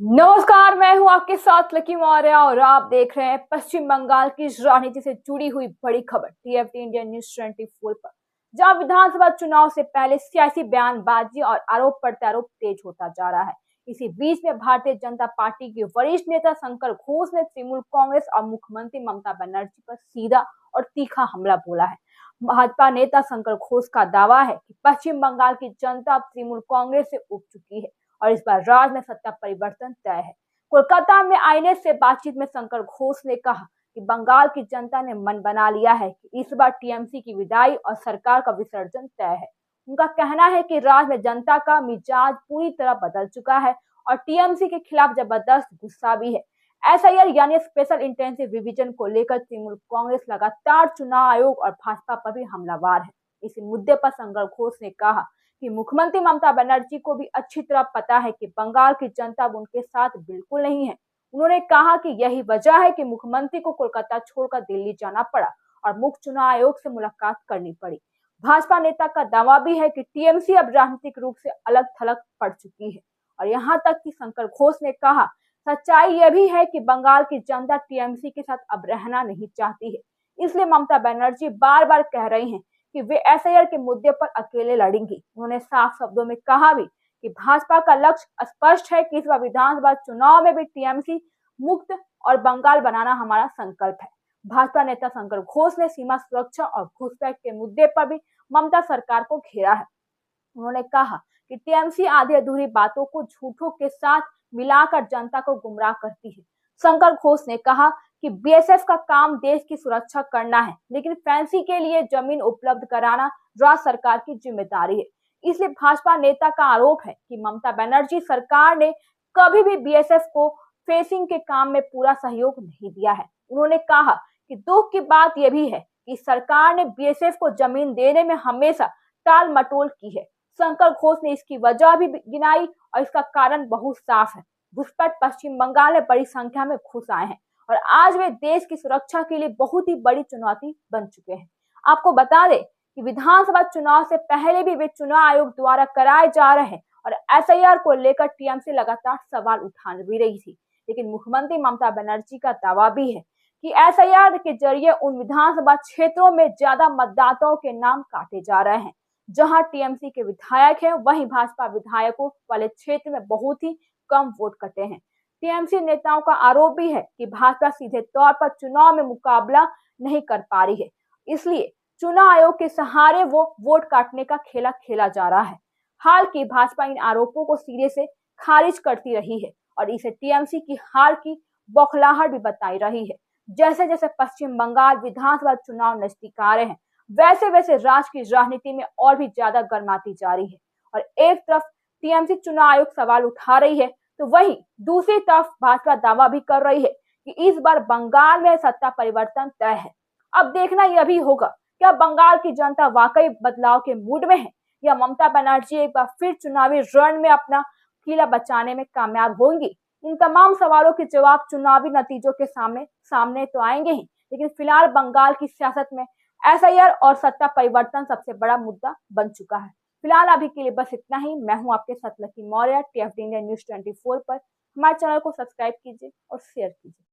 नमस्कार, मैं हूं आपके साथ लकी मौर्य और आप देख रहे हैं पश्चिम बंगाल की राजनीति से जुड़ी हुई बड़ी खबर टीएफटी इंडिया न्यूज 24 पर। जहां विधानसभा चुनाव से पहले सियासी बयानबाजी और आरोप प्रत्यारोप तेज होता जा रहा है। इसी बीच में भारतीय जनता पार्टी के वरिष्ठ नेता शंकर घोष ने तृणमूल कांग्रेस और मुख्यमंत्री ममता बनर्जी पर सीधा और तीखा हमला बोला है। भाजपा नेता शंकर घोष का दावा है कि पश्चिम बंगाल की जनता अब तृणमूल कांग्रेस से उब चुकी है और इस बार राज्य में सत्ता परिवर्तन तय है। कोलकाता में आईएनएस से बातचीत में शंकर घोष ने कहा कि बंगाल की जनता ने मन बना लिया है कि इस बार टीएमसी की विदाई और सरकार का विसर्जन तय है। उनका कहना है कि राज्य में जनता का मिजाज पूरी तरह बदल चुका है और टीएमसी के खिलाफ जबरदस्त गुस्सा भी है। एसआईआर यानी स्पेशल इंटेंसिव रिवीजन को लेकर तृणमूल कांग्रेस लगातार चुनाव आयोग और भाजपा पर भी हमलावर है। इस मुद्दे पर शंकर घोष ने कहा कि मुख्यमंत्री ममता बनर्जी को भी अच्छी तरह पता है कि बंगाल की जनता उनके साथ बिल्कुल नहीं है। उन्होंने कहा कि यही वजह है कि मुख्यमंत्री को कोलकाता छोड़कर दिल्ली जाना पड़ा और मुख्य चुनाव आयोग से मुलाकात करनी पड़ी। भाजपा नेता का दावा भी है कि टीएमसी अब राजनीतिक रूप से अलग थलग पड़ चुकी है और यहाँ तक कि शंकर घोष ने कहा सच्चाई यह भी है कि बंगाल की जनता टीएमसी के साथ अब रहना नहीं चाहती है। इसलिए ममता बनर्जी बार बार कह रही हैं कि वे एसआईआर के मुद्दे पर अकेले लड़ेंगी। उन्होंने साफ शब्दों में कहा भी कि भाजपा का लक्ष्य स्पष्ट है कि इस बार विधानसभा चुनाव में भी टीएमसी मुक्त और बंगाल बनाना हमारा संकल्प है। भाजपा नेता शंकर घोष ने सीमा सुरक्षा और घुसपैठ के मुद्दे पर भी ममता सरकार को घेरा है। उन्होंने कहा कि टीएमसी आधी अधूरी बातों को झूठों के साथ मिलाकर जनता को गुमराह करती है। शंकर घोष ने कहा कि बीएसएफ का काम देश की सुरक्षा करना है, लेकिन फैंसी के लिए जमीन उपलब्ध कराना राज्य सरकार की जिम्मेदारी है। इसलिए भाजपा नेता का आरोप है कि ममता बनर्जी सरकार ने कभी भी बीएसएफ को फेंसिंग के काम में पूरा सहयोग नहीं दिया है। उन्होंने कहा कि दुख की बात यह भी है कि सरकार ने बीएसएफ को जमीन देने में हमेशा टाल मटोल की है। शंकर घोष ने इसकी वजह भी गिनाई और इसका कारण बहुत साफ है। घुसपैठ पश्चिम बंगाल में बड़ी संख्या में घुस आए हैं और आज वे देश की सुरक्षा के लिए बहुत ही बड़ी चुनौती बन चुके हैं। आपको बता दें कि विधानसभा चुनाव से पहले भी वे चुनाव आयोग द्वारा कराए जा रहे और एसआईआर को लेकर टीएमसी लगातार सवाल उठा भी रही थी, लेकिन मुख्यमंत्री ममता बनर्जी का दावा भी है कि एसआईआर के जरिए उन विधानसभा क्षेत्रों में ज्यादा मतदाताओं के नाम काटे जा रहे हैं जहां टीएमसी के विधायक हैं, वहीं भाजपा विधायकों वाले क्षेत्र में बहुत ही कम वोट कटे हैं। टीएमसी नेताओं का आरोप भी है कि भाजपा सीधे तौर पर चुनाव में मुकाबला नहीं कर पा रही है, इसलिए चुनाव आयोग के सहारे वो वोट काटने का खेला खेला जा रहा है। हाल की भाजपा इन आरोपों को सिरे से खारिज करती रही है और इसे टीएमसी की हार की बौखलाहट भी बताई रही है। जैसे जैसे पश्चिम बंगाल विधानसभा चुनाव नजदीक आ रहे हैं, वैसे वैसे राज्य की राजनीति में और भी ज्यादा गर्माती जा रही है और एक तरफ टीएमसी चुनाव आयोग सवाल उठा रही है तो वहीं दूसरी तरफ भाजपा दावा भी कर रही है कि इस बार बंगाल में सत्ता परिवर्तन तय है। अब देखना यह भी होगा क्या बंगाल की जनता वाकई बदलाव के मूड में है या ममता बनर्जी एक बार फिर चुनावी रण में अपना किला बचाने में कामयाब होंगी। इन तमाम सवालों के जवाब चुनावी नतीजों के सामने तो आएंगे ही, लेकिन फिलहाल बंगाल की सियासत में एसआईआर और सत्ता परिवर्तन सबसे बड़ा मुद्दा बन चुका है। फिलहाल अभी के लिए बस इतना ही। मैं हूं आपके साथ lucky Maurya. TFT India news 24 पर हमारे चैनल को सब्सक्राइब कीजिए और शेयर कीजिए।